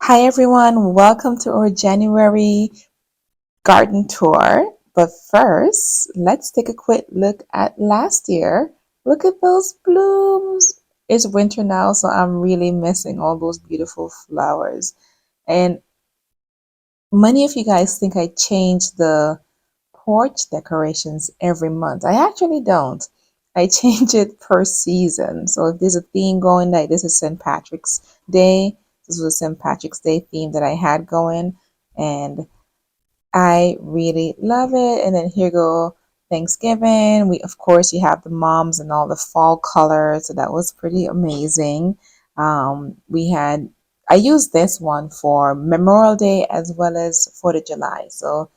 Hi everyone, welcome to our January garden tour. But first, let's take a quick look at last year. Look at those blooms. It's winter now, so I'm really missing all those beautiful flowers. And many of you guys think I change the porch decorations every month. I actually don't. I change it per season. So if there's a theme going, like this is St. Patrick's Day, this was a St. Patrick's Day theme that I had going, and I really love it. And then here go Thanksgiving. We of course you have the moms and all the fall colors, so that was pretty amazing. We had I used this one for Memorial Day as well as 4th of July. So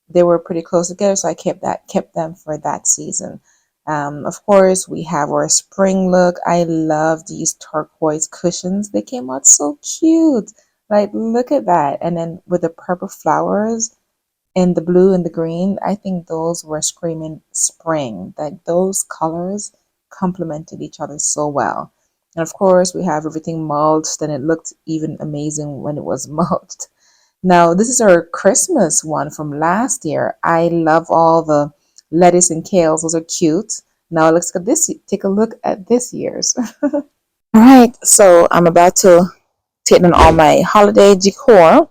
they were pretty close together, so I kept them for that season. Of course, we have our spring look. I love these turquoise cushions. They came out so cute. Like, look at that. And then with the purple flowers and the blue and the green, I think those were screaming spring. Like, those colors complemented each other so well. And of course, we have everything mulched, and it looked even amazing when it was mulched. Now, this is our Christmas one from last year. I love all the lettuce and kales. Those are cute. Now let's take a look at this year's. All right, so I'm about to take on all my holiday decor.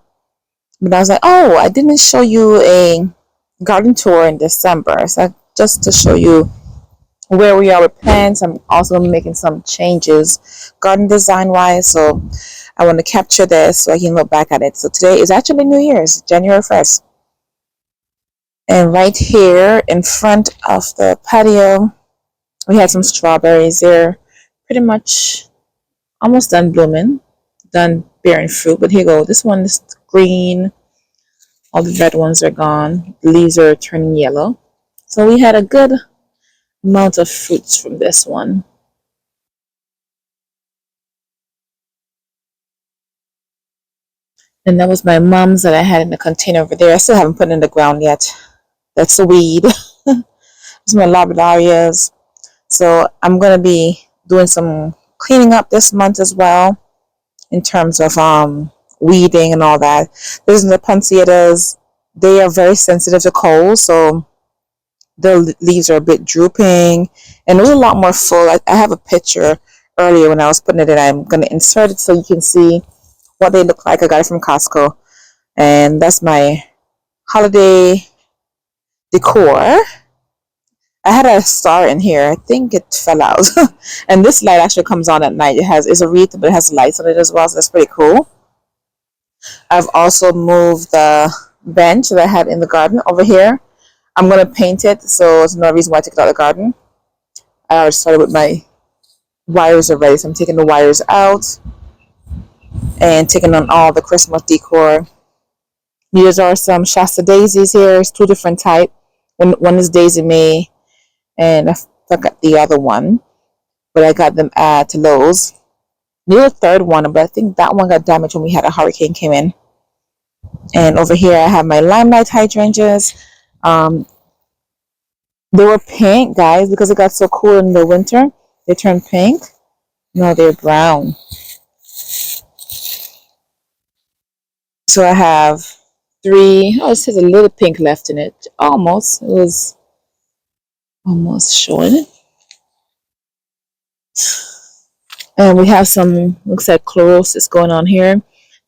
But I was like, oh, I didn't show you a garden tour in December. So just to show you where we are with plants, I'm also making some changes garden design wise. So I want to capture this so I can look back at it. So today is actually New Year's, January 1st. And right here in front of the patio, we had some strawberries. They're pretty much almost done blooming, done bearing fruit. But here you go. This one is green. All the red ones are gone. The leaves are turning yellow. So we had a good amount of fruits from this one. And that was my mom's that I had in the container over there. I still haven't put it in the ground yet. That's a weed. It's my labradarias. So I'm going to be doing some cleaning up this month as well in terms of weeding and all that. There's the poinsettias. They are very sensitive to cold, so the leaves are a bit drooping and it was a lot more full. I have a picture earlier when I was putting it in. I'm going to insert it so you can see what they look like. I got it from Costco, and that's my holiday decor. I had a star in here. I think it fell out. And this light actually comes on at night. It's a wreath, but it has lights on it as well, so that's pretty cool. I've also moved the bench that I had in the garden over here. I'm gonna paint it, so it's another reason why I took it out of the garden. I already started with my wires already, so I'm taking the wires out and taking on all the Christmas decor. These are some Shasta daisies here. It's two different type. One is Daisy May, and I forgot the other one, but I got them at Lowe's. The third one, but I think that one got damaged when we had a hurricane came in. And over here I have my limelight hydrangeas. Um, they were pink, guys, because it got so cool in the winter. They turned pink. No, they're brown. So I have three. Oh, it says a little pink left in it. Almost. It was almost showing. And we have some, looks like chlorosis going on here.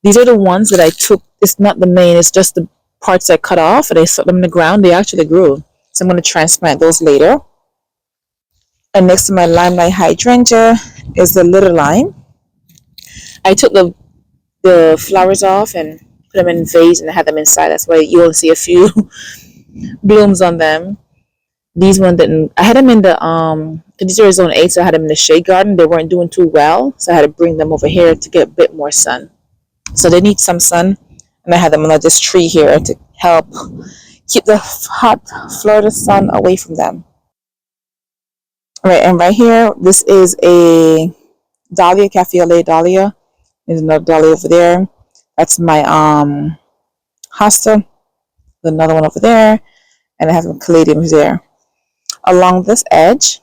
These are the ones that I took. It's not the main, it's just the parts I cut off and I set them in the ground. They actually grew. So I'm going to transplant those later. And next to my limelight hydrangea is the little lime. I took the flowers off and put them in vase and I had them inside. That's why you only see a few blooms on them. These ones didn't. I had them in the these are zone 8, so I had them in the shade garden. They weren't doing too well, so I had to bring them over here to get a bit more sun. So they need some sun, and I had them under this tree here to help keep the hot Florida sun away from them. All right, and right here, this is a dahlia, cafe au lait dahlia. There's another dahlia over there. That's my hosta. There's another one over there, and I have some caladiums there. Along this edge,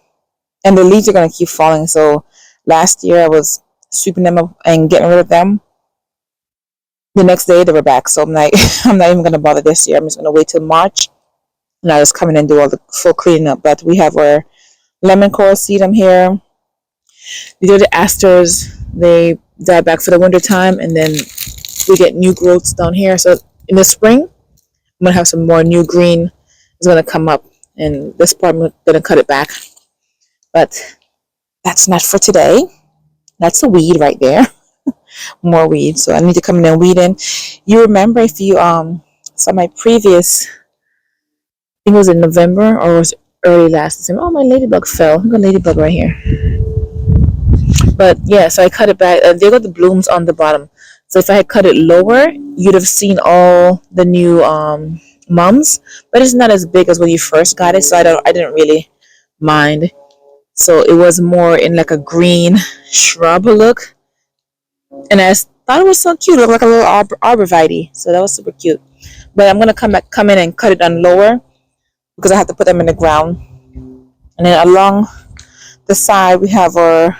and the leaves are going to keep falling. So last year I was sweeping them up and getting rid of them. The next day they were back. So I'm like, I'm not even gonna bother this year. I'm just gonna wait till March and I just come in and do all the full cleaning up. But we have our lemon coral sedum here. These are the asters. They die back for the winter time, and then we get new growths down here. So in the spring, I'm gonna have some more new green is gonna come up, and this part I'm gonna cut it back. But that's not for today. That's a weed right there. More weed. So I need to come in and weed in. You remember if you saw my previous, I think it was in November or it was early last December. Oh, my ladybug fell. I've got a ladybug right here. But yeah, so I cut it back. There got the blooms on the bottom. So if I had cut it lower, you'd have seen all the new mums. But it's not as big as when you first got it, so I didn't really mind. So it was more in like a green shrub look, and I thought it was so cute. It looked like a little arborvitae, so that was super cute. But I'm gonna come in and cut it on lower because I have to put them in the ground. And then along the side we have our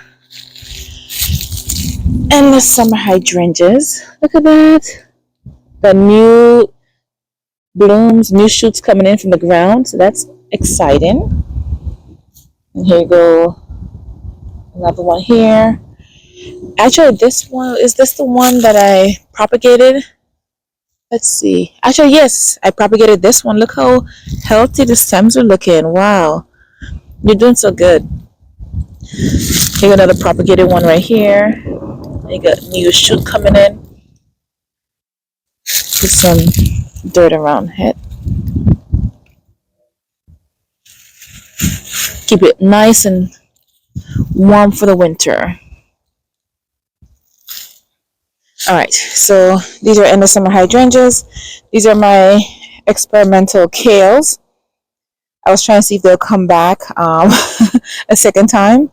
endless summer hydrangeas. Look at that. The new blooms, new shoots coming in from the ground, so that's exciting. And here you go, another one here. Actually, this one, is this the one that I propagated? Let's see. Actually, yes, I propagated this one. Look how healthy the stems are looking. Wow, you're doing so good. Here's another propagated one right here. You got new shoot coming in. Put some dirt around it. Keep it nice and warm for the winter. Alright, so these are endless summer hydrangeas. These are my experimental kales. I was trying to see if they'll come back a second time.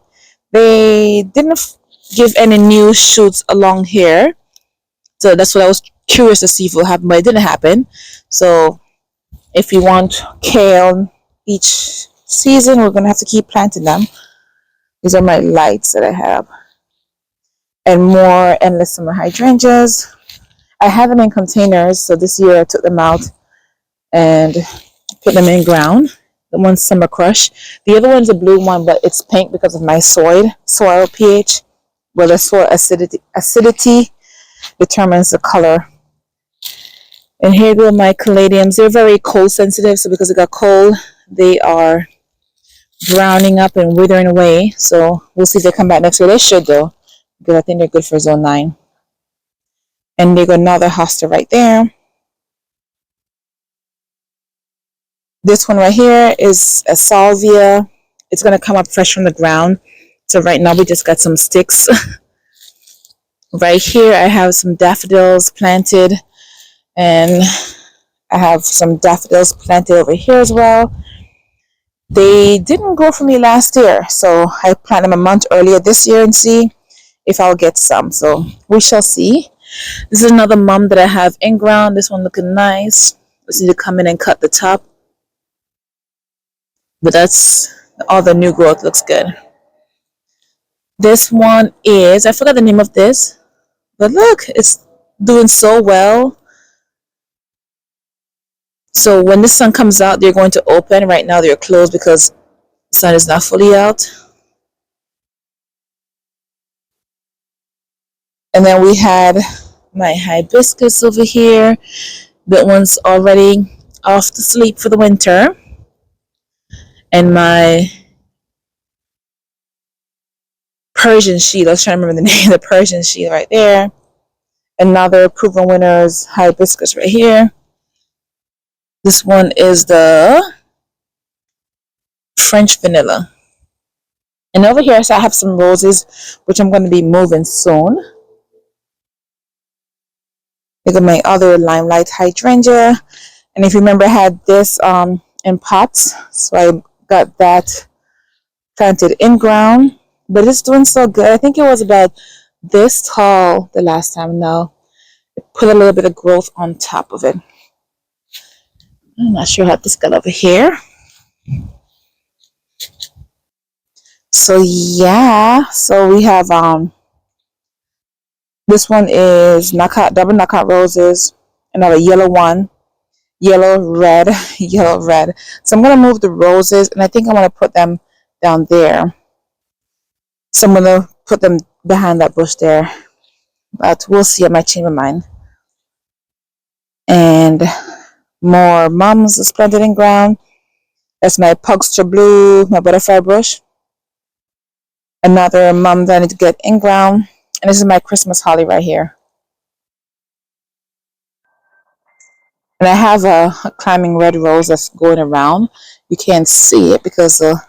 They didn't give any new shoots along here. So that's what I was curious to see if it will happen, but it didn't happen. So if you want kale each season, we're going to have to keep planting them. These are my lights that I have. And more endless summer hydrangeas. I have them in containers, so this year I took them out and put them in ground. The one's Summer Crush. The other one's a blue one, but it's pink because of my soil pH. Well, the soil acidity determines the color. And here go my caladiums. They're very cold sensitive, so because it got cold, they are browning up and withering away. So we'll see if they come back next year. They should though, because I think they're good for zone 9. And they got another hosta right there. This one right here is a salvia. It's going to come up fresh from the ground. So right now we just got some sticks. Right here I have some daffodils planted. And I have some daffodils planted over here as well. They didn't grow for me last year, so I planted them a month earlier this year and see if I'll get some. So we shall see. This is another mum that I have in ground. This one looking nice. Just need to come in and cut the top. But that's all the new growth looks good. This one is, I forgot the name of this, but look, it's doing so well. So when the sun comes out, they're going to open. Right now they're closed because the sun is not fully out. And then we had my hibiscus over here. That one's already off to sleep for the winter. And my Persian sheet, I was trying to remember the name of the Persian sheet right there. Another Proven Winners hibiscus right here. This one is the French vanilla. And over here, so I have some roses, which I'm going to be moving soon. Look at my other limelight hydrangea. And if you remember, I had this in pots. So I got that planted in ground. But it's doing so good. I think it was about this tall the last time. Now, put a little bit of growth on top of it. I'm not sure how this got over here. So yeah, so we have This one is knockout, double knockout roses. Another yellow one, yellow, red, yellow, red. So I'm going to move the roses, and I think I'm going to put them down there. So I'm going to put them behind that bush there. But we'll see. I might change my mind. And more mums is planted in ground. That's my Pugster Blue, my butterfly bush. Another mum that I need to get in ground. And this is my Christmas holly right here. And I have a climbing red rose that's going around. You can't see it because the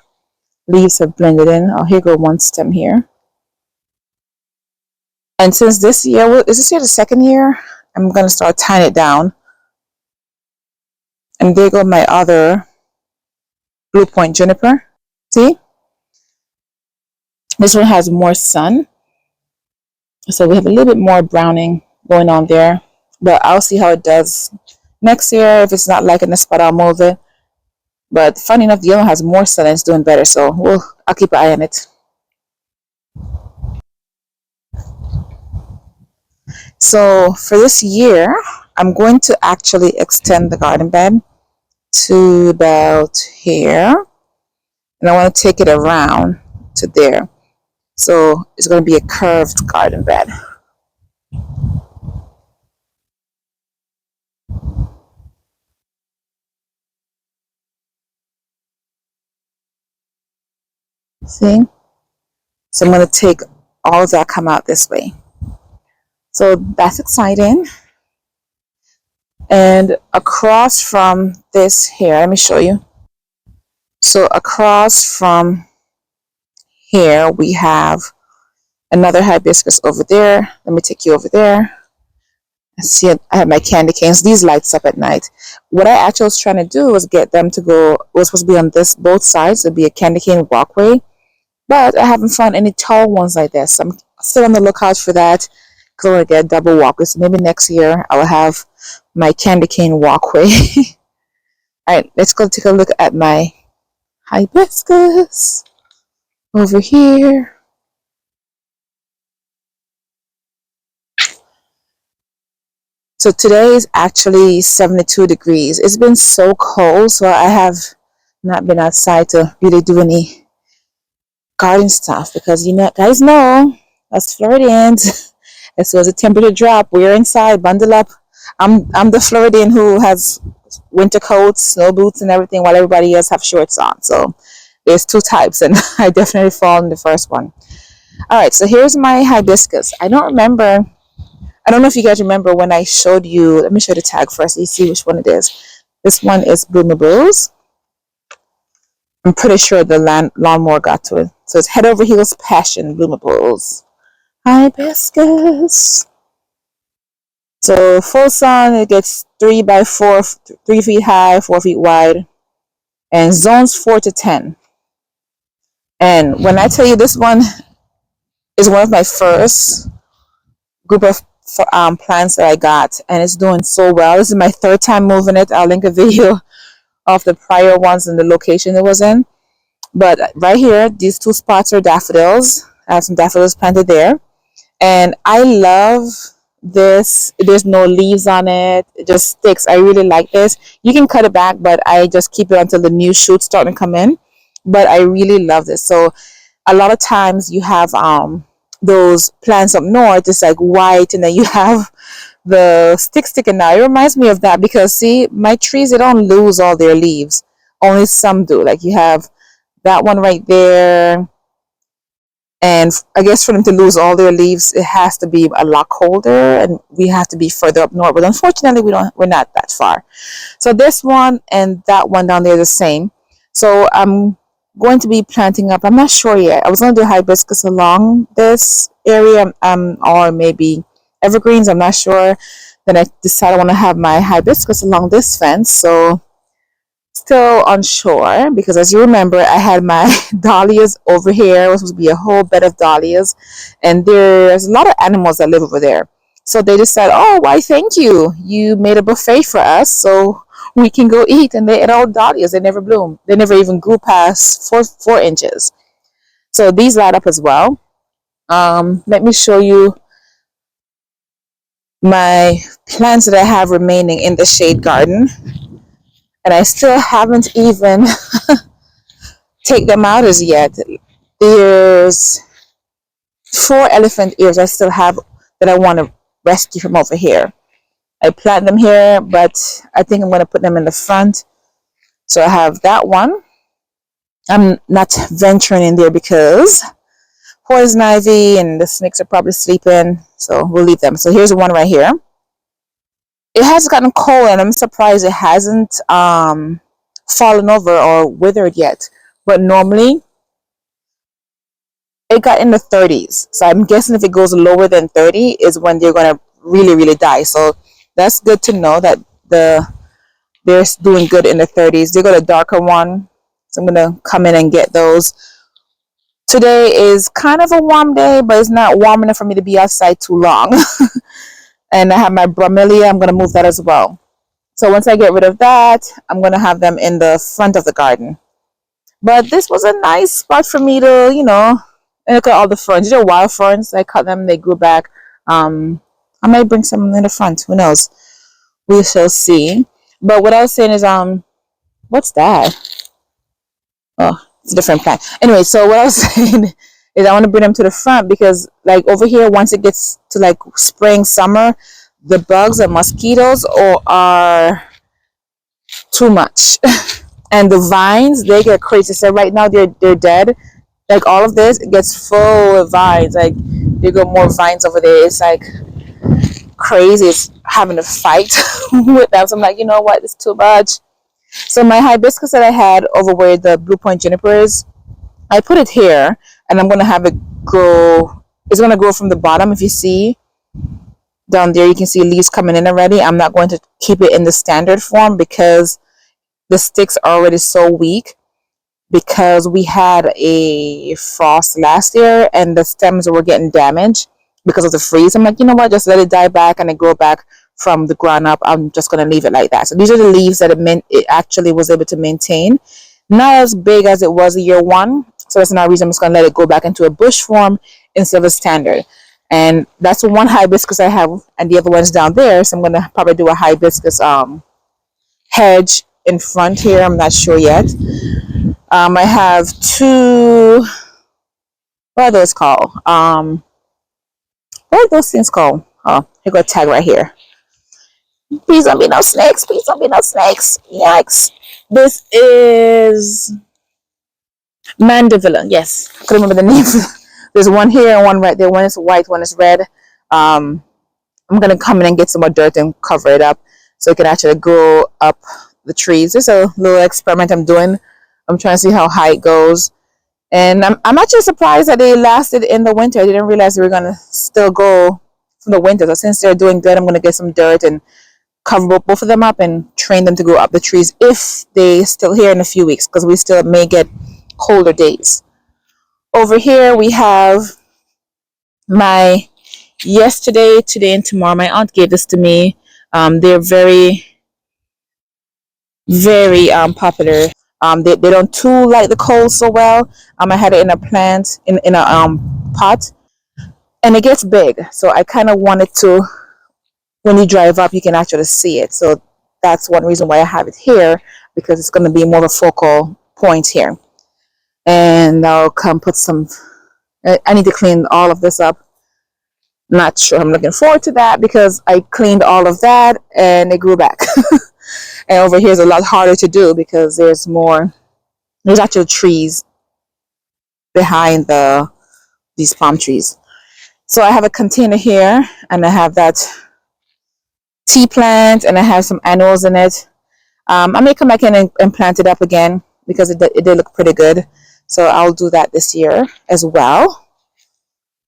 leaves have blended in. Oh, here go one stem here. And since this year, is this year the second year? I'm going to start tying it down. And there go my other Blue Point juniper. See? This one has more sun. So we have a little bit more browning going on there. But I'll see how it does next year. If it's not liking the spot, I'll move it. But funny enough, the yellow has more sun and it's doing better. So I'll keep an eye on it. So for this year, I'm going to actually extend the garden bed to about here. And I want to take it around to there. So it's going to be a curved garden bed. See? So I'm going to take all of that come out this way. So that's exciting. And across from this here, let me show you. So across from here, we have another hibiscus over there. Let me take you over there. See, I have my candy canes. These lights up at night. What I actually was trying to do was get them to go. It was supposed to be on this both sides. It'd be a candy cane walkway, but I haven't found any tall ones like this. So I'm still on the lookout for that. Because I want to get a double walkway. So maybe next year I'll have my candy cane walkway. All right, let's go take a look at my hibiscus over here. So today is actually 72 degrees. It's been so cold, so I have not been outside to really do any garden stuff because guys know us Floridians. As soon as the temperature drop, we're inside, bundle up. I'm the Floridian who has winter coats, snow boots, and everything, while everybody else have shorts on. So there's two types, and I definitely fall in the first one. All right, so here's my hibiscus. I don't know if you guys remember when I showed you. Let me show you the tag first so you see which one it is. This one is Bloomables. I'm pretty sure the lawnmower got to it. So it's Head Over Heels Passion Bloomables. Hibiscus. So full sun, it gets 3 by 4, 3 feet high, 4 feet wide, and zones 4 to 10. And when I tell you this one is one of my first group of plants that I got, and it's doing so well. This is my third time moving it. I'll link a video of the prior ones and the location it was in. But right here, these two spots are daffodils. I have some daffodils planted there. And I love this. There's no leaves on it. It just sticks. I really like this. You can cut it back, but I just keep it until the new shoots start to come in. But I really love this. So a lot of times you have those plants up north, it's like white, and then you have the stick sticking out. It reminds me of that because see, my trees, they don't lose all their leaves. Only some do. Like you have that one right there. And I guess for them to lose all their leaves, it has to be a lot colder, and we have to be further up north. But unfortunately, we're not that far. So this one and that one down there are the same. So I'm going to be planting up. I'm not sure yet. I was going to do hibiscus along this area, or maybe evergreens. I'm not sure. Then I decided I want to have my hibiscus along this fence. So still unsure because, as you remember, I had my dahlias over here. It was supposed to be a whole bed of dahlias, and there's a lot of animals that live over there. So they just said, "Oh, why? Thank you. You made a buffet for us, so we can go eat." And they ate all dahlias. They never bloomed. They never even grew past 4 inches. So these light up as well. Let me show you my plants that I have remaining in the shade garden, and I still haven't even take them out as yet. There's 4 elephant ears I still have that I want to rescue from over here. I plant them here, but I think I'm going to put them in the front. So I have that one. I'm not venturing in there because poison ivy and the snakes are probably sleeping. So we'll leave them. So here's one right here. It has gotten cold and I'm surprised it hasn't fallen over or withered yet. But normally it got in the 30s. So I'm guessing if it goes lower than 30 is when they're going to really, really die. So that's good to know that they're doing good in the 30s. They got a darker one. So I'm going to come in and get those. Today is kind of a warm day, but it's not warm enough for me to be outside too long. And I have my bromelia. I'm going to move that as well. So once I get rid of that, I'm going to have them in the front of the garden. But this was a nice spot for me to, and look at all the ferns. These are wild ferns. I cut them. They grew back. I might bring some in the front. Who knows? We shall see. But what I was saying is, what's that? Oh, it's a different plant. Anyway, so what I was saying is I want to bring them to the front because, like, over here, once it gets to, like, spring, summer, the bugs and mosquitoes are too much. And the vines, they get crazy. So right now, they're dead. Like, all of this, it gets full of vines. Like, they got more vines over there. It's, like, crazy. It's having a fight with them. So I'm like, you know what? It's too much. So my hibiscus that I had over where the Blue Point juniper is, I put it here, and I'm gonna have it grow. It's gonna grow from the bottom. If you see down there, you can see leaves coming in already. I'm not going to keep it in the standard form because the sticks are already so weak. Because we had a frost last year, and the stems were getting damaged because of the freeze. I'm like, you know what? Just let it die back and it grow back from the ground up. I'm just gonna leave it like that. So these are the leaves that it actually was able to maintain. Not as big as it was year one. So that's another reason I'm just gonna let it go back into a bush form instead of a standard. And that's one hibiscus I have, and the other one's down there. So I'm gonna probably do a hibiscus hedge in front here. I'm not sure yet. I have two. What are those called? What are those things called? Oh, here go a tag right here. Please don't be no snakes. Please don't be no snakes. Yikes. This is mandevilla. Yes, I couldn't remember the name. There's one here and one right there. One is white, one is red. I'm gonna come in and get some more dirt and cover it up so it can actually grow up the trees. This is a little experiment I'm doing. I'm trying to see how high it goes. And I'm actually surprised that they lasted in the winter. I didn't realize they were going to still go from the winter. So since they're doing good, I'm going to get some dirt and cover both of them up and train them to grow up the trees if they still here in a few weeks, because we still may get colder days. Over here we have my yesterday, today, and tomorrow. My aunt gave this to me. They're very, very popular. They don't too like the cold so well. I had it in a plant in a pot, and it gets big. So I kind of wanted to, when you drive up, you can actually see it. So that's one reason why I have it here, because it's going to be more of a focal point here. And I'll come put some. I need to clean all of this up. Not sure. I'm looking forward to that because I cleaned all of that and it grew back. And over here is a lot harder to do because there's actually trees behind these palm trees. So I have a container here and I have that tea plant and I have some annuals in it. I may come back in and plant it up again because it did look pretty good. So I'll do that this year as well.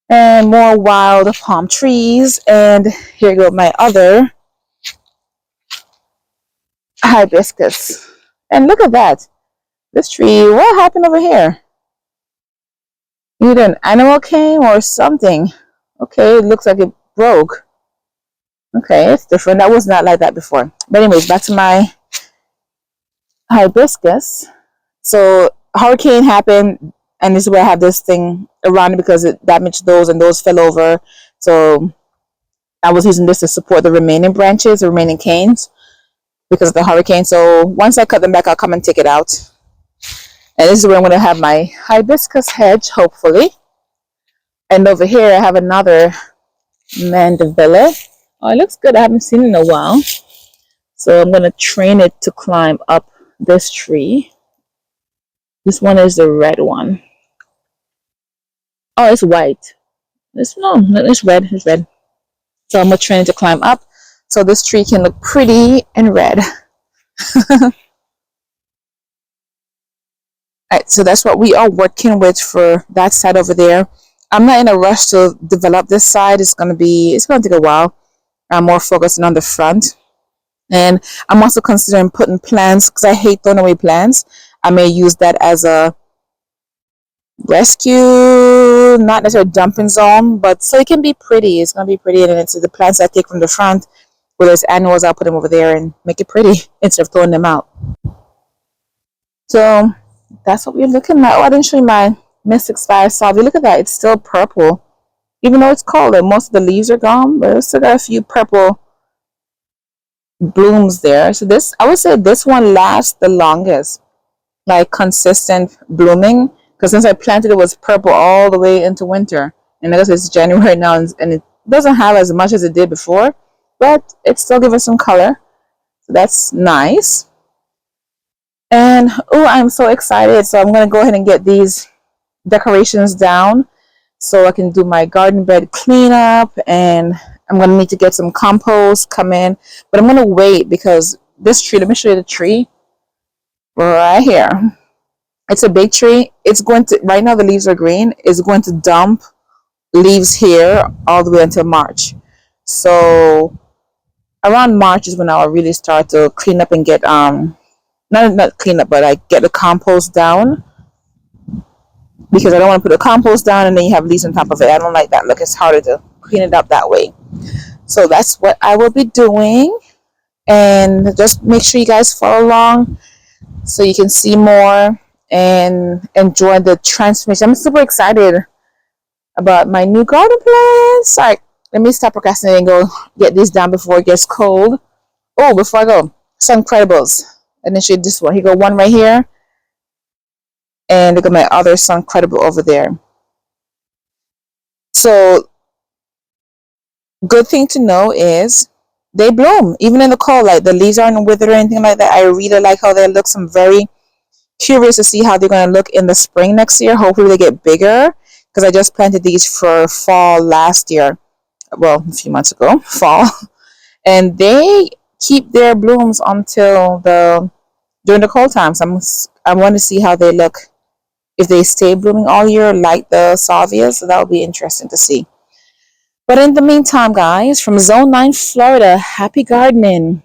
And more wild palm trees. And here go my other hibiscus. And look at that. This tree, what happened over here? Either an animal came or something. Okay, it looks like it broke. Okay, it's different. That was not like that before. But anyways, back to my hibiscus. So hurricane happened, and this is where I have this thing around it because it damaged those and those fell over. So I was using this to support the remaining branches, the remaining canes, because of the hurricane. So once I cut them back, I'll come and take it out. And this is where I'm going to have my hibiscus hedge, hopefully. And over here, I have another mandevilla. Oh, it looks good. I haven't seen it in a while. So I'm going to train it to climb up this tree. This one is the red one. Oh, it's white. It's red. It's red. So I'm going to train it to climb up so this tree can look pretty and red. Alright, so that's what we are working with for that side over there. I'm not in a rush to develop this side. It's gonna take a while. I'm more focusing on the front. And I'm also considering putting plants, because I hate throwing away plants. I may use that as a rescue, not necessarily dumping zone, but so it can be pretty. It's gonna be pretty, and it's the plants I take from the front, whether it's annuals, I'll put them over there and make it pretty instead of throwing them out. So that's what we're looking at. Oh, I didn't show you my Mystic Fire Salvia. Look at that. It's still purple. Even though it's colder, most of the leaves are gone, but it's still got a few purple blooms there. So this, I would say this one lasts the longest, like consistent blooming. Because since I planted it was purple all the way into winter. And I guess it's January now, and it doesn't have as much as it did before, but it still gives us some color. So that's nice. And oh, I'm so excited. So I'm going to go ahead and get these decorations down so I can do my garden bed cleanup, and I'm going to need to get some compost come in, but I'm going to wait because this tree, let me show you the tree right here. It's a big tree. It's going to, right now the leaves are green. It's going to dump leaves here all the way until March. So around March is when I'll really start to clean up and get not clean up, but I get the compost down, because I don't want to put the compost down and then you have leaves on top of it. I don't like that look. It's harder to clean it up that way. So that's what I will be doing, and just make sure you guys follow along so you can see more and enjoy the transformation. I'm super excited about my new garden plants. All right, let me stop procrastinating and go get these done before it gets cold. Oh, before I go, Suncredibles. And then show you this one. Here go one right here. And look at my other Suncredible over there. So, good thing to know is they bloom even in the cold. Like the leaves aren't withered or anything like that. I really like how they look. So I'm very curious to see how they're going to look in the spring next year. Hopefully they get bigger, because I just planted these for fall last year. Well, a few months ago, fall. And they keep their blooms until during the cold times. I want to see how they look if they stay blooming all year like the salvia. So that would be interesting to see. But in the meantime, guys, from Zone 9 Florida, happy gardening.